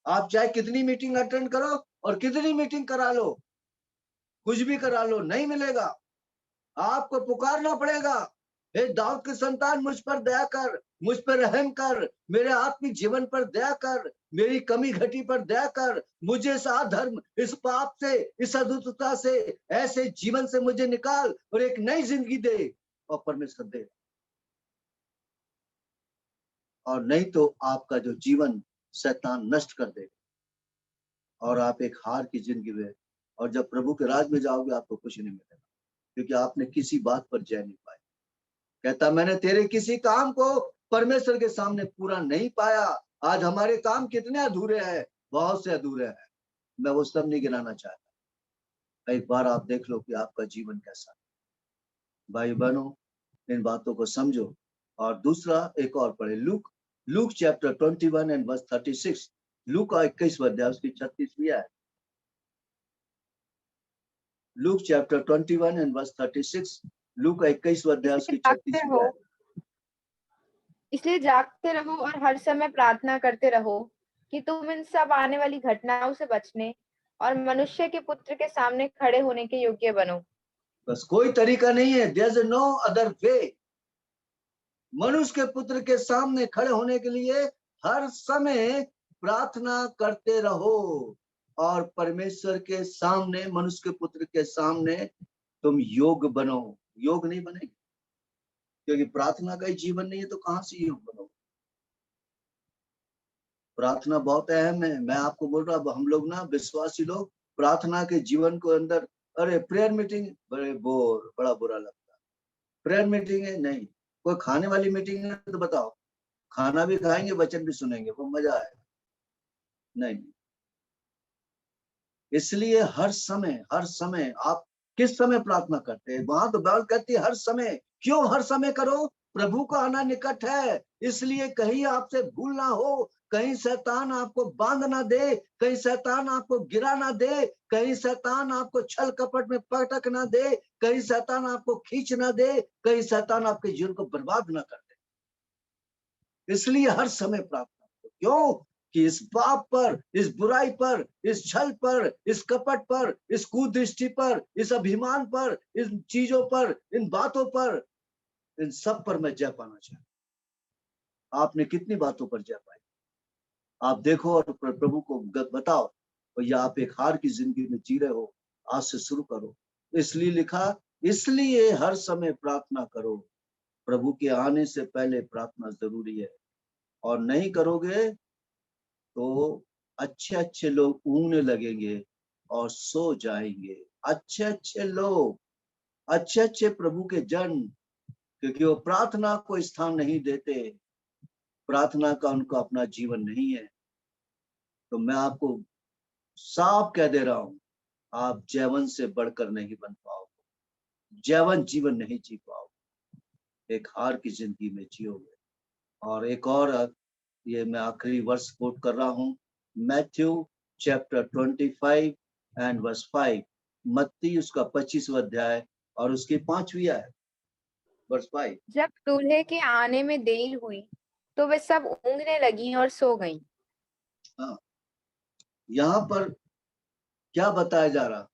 आप चाहे कितनी मीटिंग अटेंड करो और कितनी मीटिंग करा लो, कुछ भी करा लो, नहीं मिलेगा। आपको पुकारना पड़ेगा, हे दाऊद की संतान मुझ पर दया कर, मुझ पर रहम कर, मेरे आत्मिक जीवन पर दया कर, मेरी कमी घटी पर दया कर, मुझे इस अधर्म, इस पाप से, इस अधुतता से, ऐसे जीवन से मुझे निकाल और एक नई जिंदगी दे। और परमेश्वर दे। और नहीं तो आपका जो जीवन शैतान नष्ट कर देगा और आप एक हार की जिंदगी में, और जब प्रभु के राज में जाओगे आपको कुछ नहीं मिलेगा, क्योंकि आपने किसी बात पर जय नहीं पाई। कहता मैंने तेरे किसी काम को परमेश्वर के सामने पूरा नहीं पाया। आज हमारे काम कितने अधूरे हैं, बहुत से अधूरे हैं। मैं वो सब नहीं गिनाना चाहता। एक बार आप देख लो कि आपका जीवन कैसा है। भाई बहनों, इन बातों को समझो। और दूसरा एक और पढ़े, Luke chapter 21 and verse 36। Luke का 21 अध्याय उसकी 36वीं आयत। Luke chapter 21 and verse 36। Luke का 21 अध्याय उसकी 36वीं आयत। इसलिए जागते रहो और हर समय प्रार्थना करते रहो कि तुम इन सब आने वाली घटनाओं से बचने और मनुष्य के पुत्र के सामने खड़े होने के योग्य बनो। बस कोई तरीका नहीं है, there is no other way. मनुष्य के पुत्र के सामने खड़े होने के लिए हर समय प्रार्थना करते रहो, और परमेश्वर के सामने, मनुष्य के पुत्र के सामने तुम योग बनो। योग नहीं बनेगी, क्योंकि प्रार्थना का ही जीवन नहीं है, तो कहां से योग बनो। प्रार्थना बहुत अहम है। मैं आपको बोल रहा हूं, हम लोग ना, विश्वासी लोग, प्रार्थना के जीवन को अंदर, अरे प्रेयर मीटिंग, बड़ा बुरा लगता है। प्रेयर मीटिंग है नहीं, कोई खाने वाली मीटिंग है तो बताओ, खाना भी खाएंगे, वचन भी सुनेंगे, वो मजा आएगा? नहीं। इसलिए हर समय आप किस समय प्रार्थना करते हैं? वहां तो बाइबल कहती है हर समय। क्यों हर समय करो? प्रभु का आना निकट है, इसलिए कहीं आपसे भूल ना हो, कहीं शैतान आपको बांध ना दे, कहीं शैतान आपको गिरा ना दे, कहीं शैतान आपको छल कपट में पटक ना दे, कहीं शैतान आपको खींच ना दे, कहीं शैतान आपके जीवन को बर्बाद ना कर दे। इसलिए हर समय प्रार्थना करो। क्यों? कि इस पाप पर, इस बुराई पर, इस छल पर, इस कपट पर, इस कुदृष्टि पर, इस अभिमान पर, इन चीजों पर, इन बातों पर, इन सब पर मैं जय पाना चाहता। आपने कितनी बातों पर जय पाई? आप देखो और प्रभु को बताओ, और या आप एक हार की जिंदगी में जी रहे हो, आज से शुरू करो। इसलिए लिखा, इसलिए हर समय प्रार्थना करो। प्रभु के आने से पहले प्रार्थना जरूरी है, और नहीं करोगे तो अच्छे अच्छे लोग ऊँघने लगेंगे और सो जाएंगे। अच्छे अच्छे लोग, अच्छे अच्छे प्रभु के जन, क्योंकि वो प्रार्थना को स्थान नहीं देते, प्रार्थना का उनका अपना जीवन नहीं है। तो मैं आपको साफ कह दे रहा हूं, आप जैवन से बढ़कर नहीं बन पाओगे, जैवन जीवन नहीं जी पाओगे, एक हार की जिंदगी में जियोगे। और एक और, ये मैं आखिरी वर्ष कोट कर रहा हूँ, मैथ्यू चैप्टर 25 एंड वर्स 5। मत्ती उसका 25वां अध्याय और उसकी 5वीं आयत, वर्स 5। जब दूल्हे के आने में देर हुई तो वे सब ऊँघने लगी और सो गईं। हाँ, यहाँ पर क्या बताया जा रहा?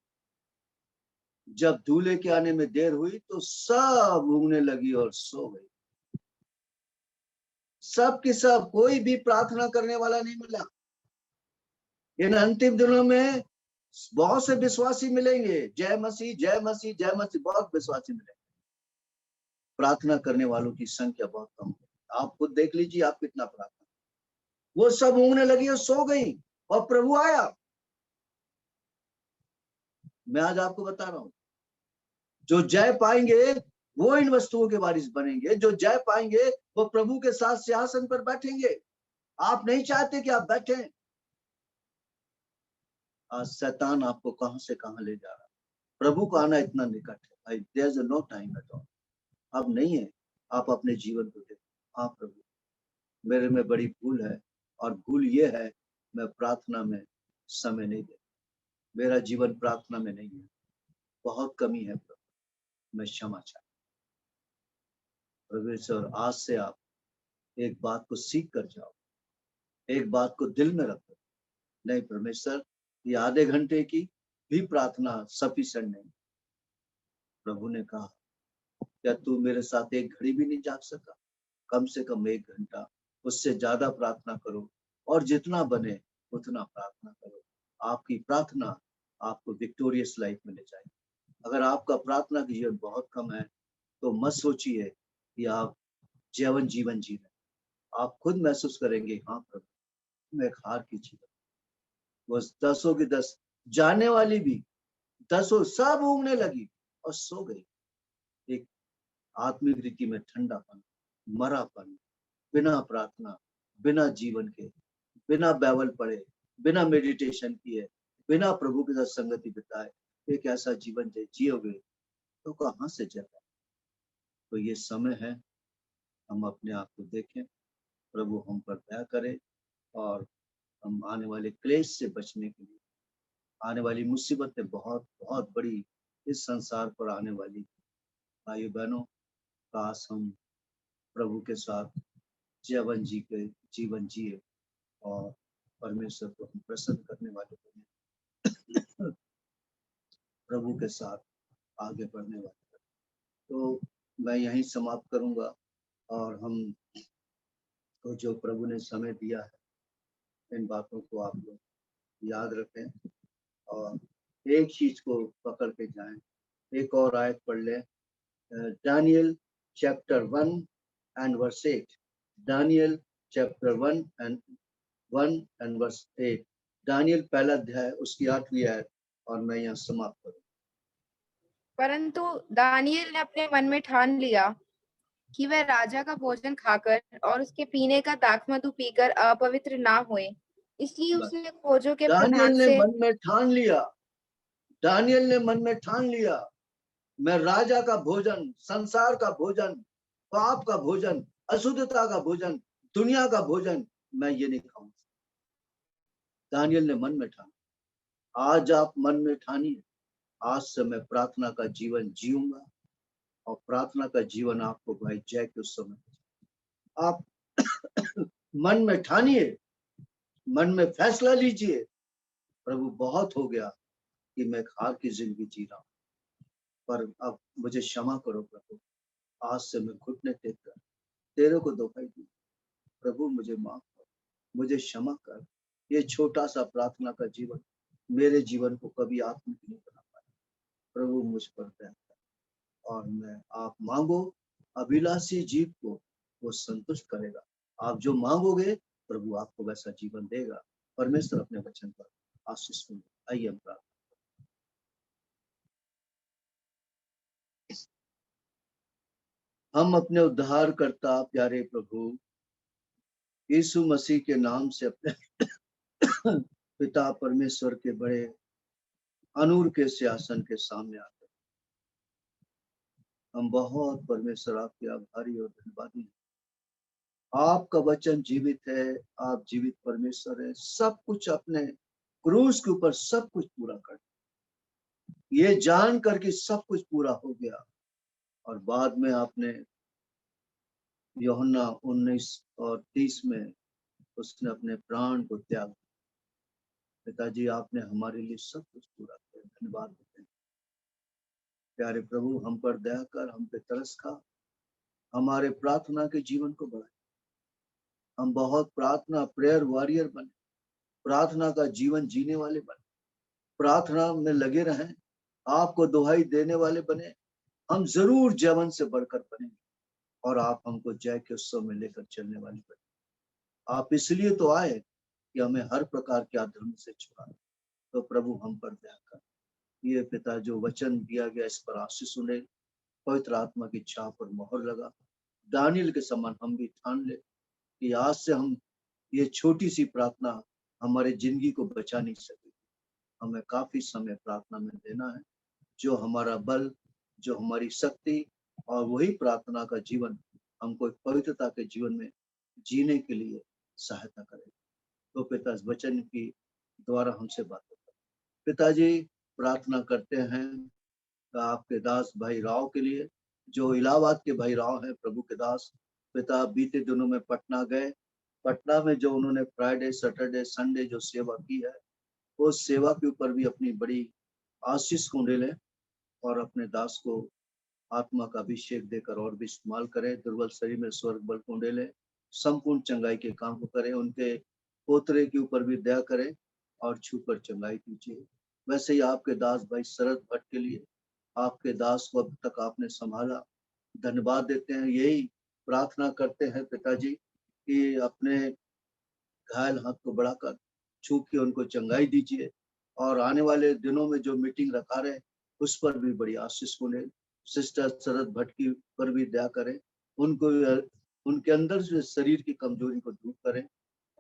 जब दूल्हे के आने में देर हुई तो सब ऊँघने लगी और सो गई। सब की सब, कोई भी प्रार्थना करने वाला नहीं मिला। इन अंतिम दिनों में बहुत से विश्वासी मिलेंगे, जय मसीह जय मसीह जय मसीह, बहुत विश्वासी मिलेंगे, प्रार्थना करने वालों की संख्या बहुत कम है। आप खुद देख लीजिए, आप कितना प्रार्थना। वो सब ऊँघने लगी और सो गई, और प्रभु आया। मैं आज आपको बता रहा हूं, जो जय पाएंगे वो इन वस्तुओं के वारिस बनेंगे। जो जय पाएंगे वो प्रभु के साथ सिंहासन पर बैठेंगे। आप नहीं चाहते कि आप बैठे? आज शैतान आपको कहां से कहां ले जा रहा है। प्रभु का आना इतना निकट है, there is no time at all. अब नहीं है। आप अपने जीवन को देखो, हाँ प्रभु, मेरे में बड़ी भूल है, और भूल ये है, मैं प्रार्थना में समय नहीं दे, मेरा जीवन प्रार्थना में नहीं है, बहुत कमी है प्रभु, मैं क्षमा चाहता। परमेश्वर, आज से आप एक बात को सीख कर जाओ, एक बात को दिल में रखो, नहीं परमेश्वर, ये आधे घंटे की भी प्रार्थना सफिशिएंट नहीं। प्रभु ने कहा, क्या तू मेरे साथ एक घड़ी भी नहीं जाग सका? कम से कम 1 घंटा, उससे ज्यादा प्रार्थना करो, और जितना बने उतना प्रार्थना करो। आपकी प्रार्थना आपको विक्टोरियस लाइफ में ले जाएगी। अगर आपका प्रार्थना का जीवन बहुत कम है तो मत सोचिए कि आप जीवन जीवन जी रहे। आप खुद महसूस करेंगे, हाँ प्रभु, मैं एक हार की जीवन। वो 10 की 10 जाने वाली भी 10 सब ऊँघने लगी और सो गई। एक आत्मिक रीति में ठंडापन, मरापन, बिना प्रार्थना, बिना जीवन के, बिना बाइबल पढ़े, बिना मेडिटेशन किए, बिना प्रभु के साथ संगति बिताए एक ऐसा जीवन जियोगे तो कहां से जगा? तो ये समय है, हम अपने आप को देखें, प्रभु हम पर दया करे, और हम आने वाले क्लेश से बचने के लिए, आने वाली मुसीबतें बहुत बहुत बड़ी इस संसार पर आने वाली, भाई बहनों, काश हम प्रभु के साथ जीवन जिए और परमेश्वर को हम प्रसन्न करने वाले बने, प्रभु के साथ आगे बढ़ने वाले। तो मैं यहीं समाप्त करूंगा और हम तो जो प्रभु ने समय दिया है इन बातों को आप लोग याद रखें और एक चीज को पकड़ के जाएं। एक और आयत पढ़ ले, Daniel chapter 1 and verse 8। Daniel chapter 1 and verse 8। Daniel पहला अध्याय उसकी 8वीं आयत, और मैं यहाँ समाप्त करूँ। परंतु दानियेल ने अपने मन में ठान लिया कि वह राजा का भोजन खाकर और उसके पीने का दाखमधु पीकर अपवित्र ना होए, इसलिए बस उसने खोजों के दानियल प्रधान ने से मन में ठान लिया, दानियल ने मन में ठान लिया, मैं राजा का भोजन, संसार का भोजन, पाप का भोजन, अशुद्धता का भोजन, दुनिया का भोजन मैं ये नहीं खाऊंगा। दानियल ने मन में ठाना। आज आप मन में ठानिए, आज से मैं प्रार्थना का जीवन जीऊंगा और प्रार्थना का जीवन आपको भाई जय के उस समय आप मन में ठानिए, मन में फैसला लीजिए, प्रभु बहुत हो गया कि मैं हार की जिंदगी जी रहा हूं, पर अब मुझे क्षमा करो प्रभु, आज से मैं घुटने टेक कर तेरे को दोहाई दूं, प्रभु मुझे माफ कर, मुझे क्षमा कर। ये छोटा सा प्रार्थना का जीवन मेरे जीवन को कभी आत्मिक नहीं बना पाया, प्रभु मुझ पर दया कर। और मैं आप मांगो, अभिलाषी जीव को वो संतुष्ट करेगा। आप जो मांगोगे प्रभु आपको वैसा जीवन देगा। परमेश्वर अपने वचन पर आशीष सुने। आइए हम प्रार्थना। हम अपने उद्धारकर्ता प्यारे प्रभु यीशु मसीह के नाम से अपने पिता परमेश्वर के बड़े अनूर के सिंहासन के सामने आते हैं। हम बहुत परमेश्वर आपके आभारी और धन्यवादी हैं। आपका वचन जीवित है, आप जीवित परमेश्वर है। सब कुछ अपने क्रूस के ऊपर सब कुछ पूरा कर, ये जान कर कि सब कुछ पूरा हो गया, और बाद में आपने यूहन्ना 19:30 में उसने अपने प्राण को त्याग। पिताजी आपने हमारे लिए सब कुछ पूरा किया, धन्यवाद देते हैं। प्यारे प्रभु हम पर दया कर, हम पे तरस खा, हमारे प्रार्थना के जीवन को बढ़ाए। हम बहुत प्रार्थना प्रेयर वॉरियर बने, प्रार्थना का जीवन जीने वाले बने, प्रार्थना में लगे रहें, आपको दुहाई देने वाले बने। हम जरूर जवन से बढ़कर बनेंगे और आप हमको जय के उत्सव में लेकर चलने वाले बने। आप इसलिए तो आए कि हमें हर प्रकार के अधर्म से छुड़ाए। तो प्रभु हम पर दया कर, ये पिता जो वचन दिया गया इस पर आशीष सुने, पवित्र आत्मा की छाप पर मोहर लगा। दानियल के समान हम भी ठान ले कि आज से हम ये छोटी सी प्रार्थना हमारे जिंदगी को बचा नहीं सकेगी। हमें काफी समय प्रार्थना में देना है, जो हमारा बल, जो हमारी शक्ति, और वही प्रार्थना का जीवन हमको पवित्रता के जीवन में जीने के लिए सहायता करे। तो पिता इस वचन की द्वारा हमसे बात करें। पिताजी प्रार्थना करते हैं आपके दास भाई राव के लिए, जो इलाहाबाद के भाई राव हैं, प्रभु के दास। पिता बीते दिनों में पटना गए, पटना में जो उन्होंने फ्राइडे सैटरडे संडे जो सेवा की है, उस सेवा के ऊपर भी अपनी बड़ी आशीष कुंडे लें और अपने दास को आत्मा का अभिषेक देकर और भी इस्तेमाल करें। दुर्बल शरीर में स्वर्ग बल कुंडे लें, संपूर्ण चंगाई के काम को करें। उनके पोतरे के ऊपर भी दया करें और छूकर चंगाई कीजिए। वैसे ही आपके दास भाई शरद भट्ट के लिए, आपके दास को अब तक आपने संभाला, धन्यवाद देते हैं। यही प्रार्थना करते हैं पिताजी कि अपने घायल हाथ को बढ़ाकर छू के उनको चंगाई दीजिए, और आने वाले दिनों में जो मीटिंग रखा रहे उस पर भी बड़ी आशीष सुने। सिस्टर शरद भट्ट की पर भी दया करें, उनको उनके अंदर से शरीर की कमजोरी को दूर करें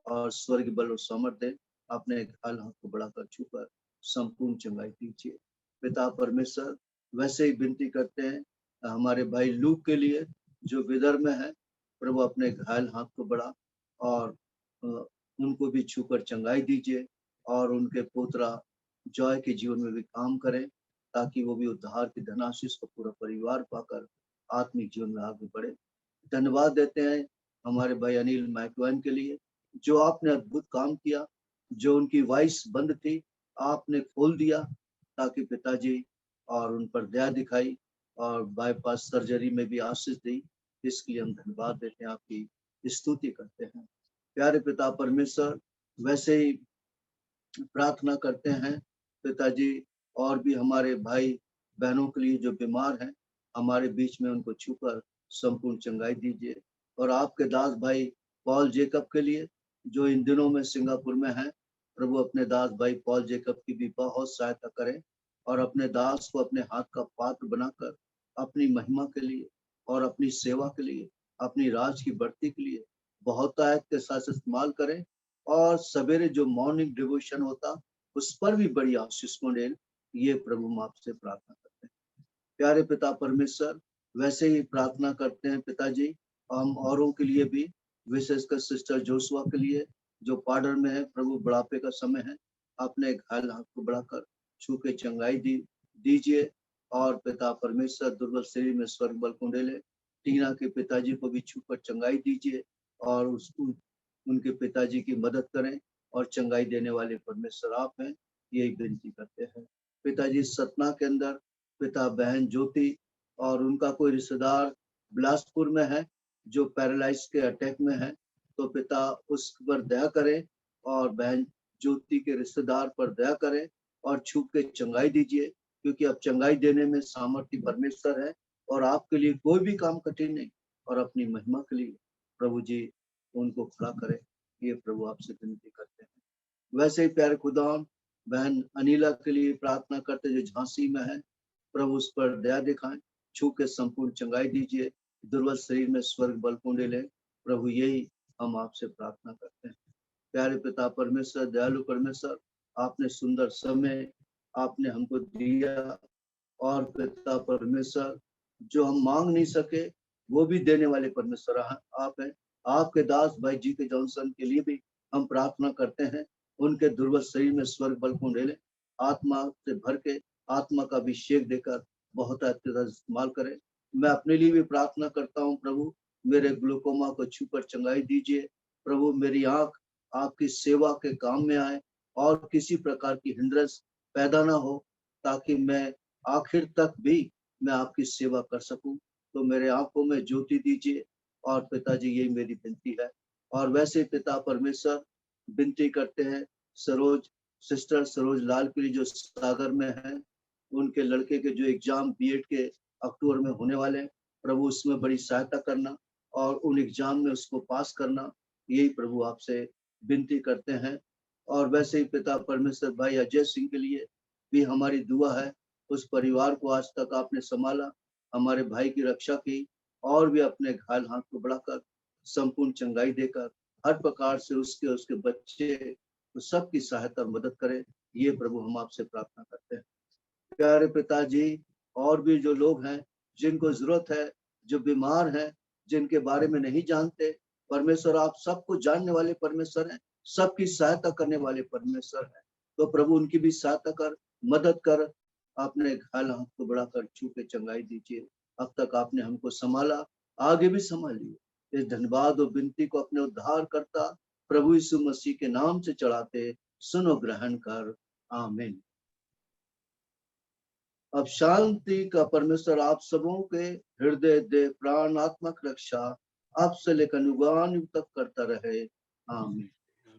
और स्वर्ग बल और समर्थ दें। अपने घायल हाथ को बढ़ाकर छूकर संपूर्ण चंगाई दीजिए पिता परमेश्वर। वैसे ही विनती करते हैं हमारे भाई लूक के लिए, जो विदर्भ में है, प्रभु अपने घायल हाथ को बढ़ा और उनको भी छूकर चंगाई दीजिए, और उनके पोतरा जॉय के जीवन में भी काम करें, ताकि वो भी उद्धार की धनाशीष को पूरा परिवार पाकर आत्मिक जीवन में आगे बढ़े। धन्यवाद देते हैं हमारे भाई अनिल माइकवान के लिए, जो आपने अद्भुत काम किया, जो उनकी वॉइस बंद थी आपने खोल दिया ताकि पिताजी और उन पर दया दिखाई और बाईपास सर्जरी में भी आशीष दी। इसके लिए हम धन्यवाद देते हैं, आपकी स्तुति करते हैं। प्यारे पिता परमेश्वर, वैसे ही प्रार्थना करते हैं पिताजी, और भी हमारे भाई बहनों के लिए जो बीमार हैं हमारे बीच में, उनको छूकर संपूर्ण चंगाई दीजिए। और आपके दास भाई पॉल जेकब के लिए, जो इन दिनों में सिंगापुर में हैं, प्रभु अपने दास भाई पॉल जेकब की भी बहुत सहायता करें और अपने दास को अपने हाथ का पात्र बनाकर अपनी महिमा के लिए और अपनी सेवा के लिए, अपनी राज की बढ़ती के लिए बहुत आयत के साथ इस्तेमाल करें। और सवेरे जो मॉर्निंग डिवोशन होता उस पर भी बड़ी आशीष को दे, ये प्रभु हम आपसे प्रार्थना करते हैं। प्यारे पिता परमेश्वर, वैसे ही प्रार्थना करते हैं पिताजी हम औरों के लिए भी, विशेषकर सिस्टर जोशुआ के लिए जो पार्डर में है। प्रभु बुढ़ापे का समय है, अपने घायल हाथ को बढ़ाकर छू के चंगाई दीजिए। और पिता परमेश्वर दुर्बल शरीर में स्वर्ग बल को ले, टीना के पिताजी को भी छूकर चंगाई दीजिए और उनके पिताजी की मदद करें और चंगाई देने वाले परमेश्वर आप हैं, यही विनती करते हैं। पिताजी सतना के अंदर पिता बहन ज्योति और उनका कोई रिश्तेदार बिलासपुर में है जो पैरालाइज के अटैक में है, तो पिता उस पर दया करें और बहन ज्योति के रिश्तेदार पर दया करें और छू के चंगाई दीजिए, क्योंकि अब चंगाई देने में सामर्थ्य परमेश्वर है और आपके लिए कोई भी काम कठिन नहीं। और अपनी महिमा के लिए प्रभु जी उनको खड़ा करें, ये प्रभु आपसे विनती करते हैं। वैसे ही प्यारे खुदा बहन अनिला के लिए प्रार्थना करते जो झांसी में है, प्रभु उस पर दया दिखाएं, छू के संपूर्ण चंगाई दीजिए, दुर्बल शरीर में स्वर्ग बल कुंडे ले, प्रभु यही हम आपसे प्रार्थना करते हैं। प्यारे पिता परमेश्वर, दयालु परमेश्वर, आपने सुंदर समय आपने हमको दिया और पिता परमेश्वर जो हम मांग नहीं सके वो भी देने वाले परमेश्वर आप हैं। आपके दास भाई जी के जॉनसन के लिए भी हम प्रार्थना करते हैं, उनके दुर्बल शरीर में स्वर्ग बल को ले, आत्मा से भर के आत्मा का अभिषेक देकर बहुत अत्यधिक इस्तेमाल करें। मैं अपने लिए भी प्रार्थना करता हूँ, प्रभु मेरे ग्लूकोमा को छूकर चंगाई दीजिए। प्रभु मेरी आंख आपकी सेवा के काम में आए और किसी प्रकार की हिंड्रेंस पैदा ना हो, ताकि मैं आखिर तक भी मैं आपकी सेवा कर सकूं। तो मेरे आंखों में ज्योति दीजिए और पिताजी यही मेरी विनती है। और वैसे पिता परमेश्वर विनती करते हैं सरोज सिस्टर सरोज लाल के लिए जो सागर में है, उनके लड़के के जो एग्जाम बीएड के अक्टूबर में होने वाले हैं, प्रभु उसमें बड़ी सहायता करना और उन एग्जाम में उसको पास करना, यही प्रभु आपसे विनती करते हैं। और वैसे ही पिता परमेश्वर भाई अजय सिंह के लिए भी हमारी दुआ है, उस परिवार को आज तक आपने संभाला, हमारे भाई की रक्षा की और भी अपने घायल हाथ को बढ़ाकर संपूर्ण चंगाई देकर हर प्रकार से उसके उसके बच्चे तो सबकी सहायता और मदद करें, ये प्रभु हम आपसे प्रार्थना करते हैं। प्यारे पिताजी, और भी जो लोग हैं जिनको जरूरत है, जो बीमार हैं, जिनके बारे में नहीं जानते, परमेश्वर आप सबको जानने वाले परमेश्वर हैं, सबकी सहायता करने वाले परमेश्वर हैं। तो प्रभु उनकी भी सहायता कर, मदद कर, अपने घायल हाथ को बढ़ाकर छू के चंगाई दीजिए। अब तक आपने हमको संभाला, आगे भी संभालिए। इस धन्यवाद और विनती को अपने उद्धार करता प्रभु यीशु मसीह के नाम से चढ़ाते सुनो ग्रहण कर, आमीन। अब शांति का परमेश्वर आप सबों के हृदय दे प्राणात्मक रक्षा अब से लेकर युगान युग तक करता रहे, आमीन।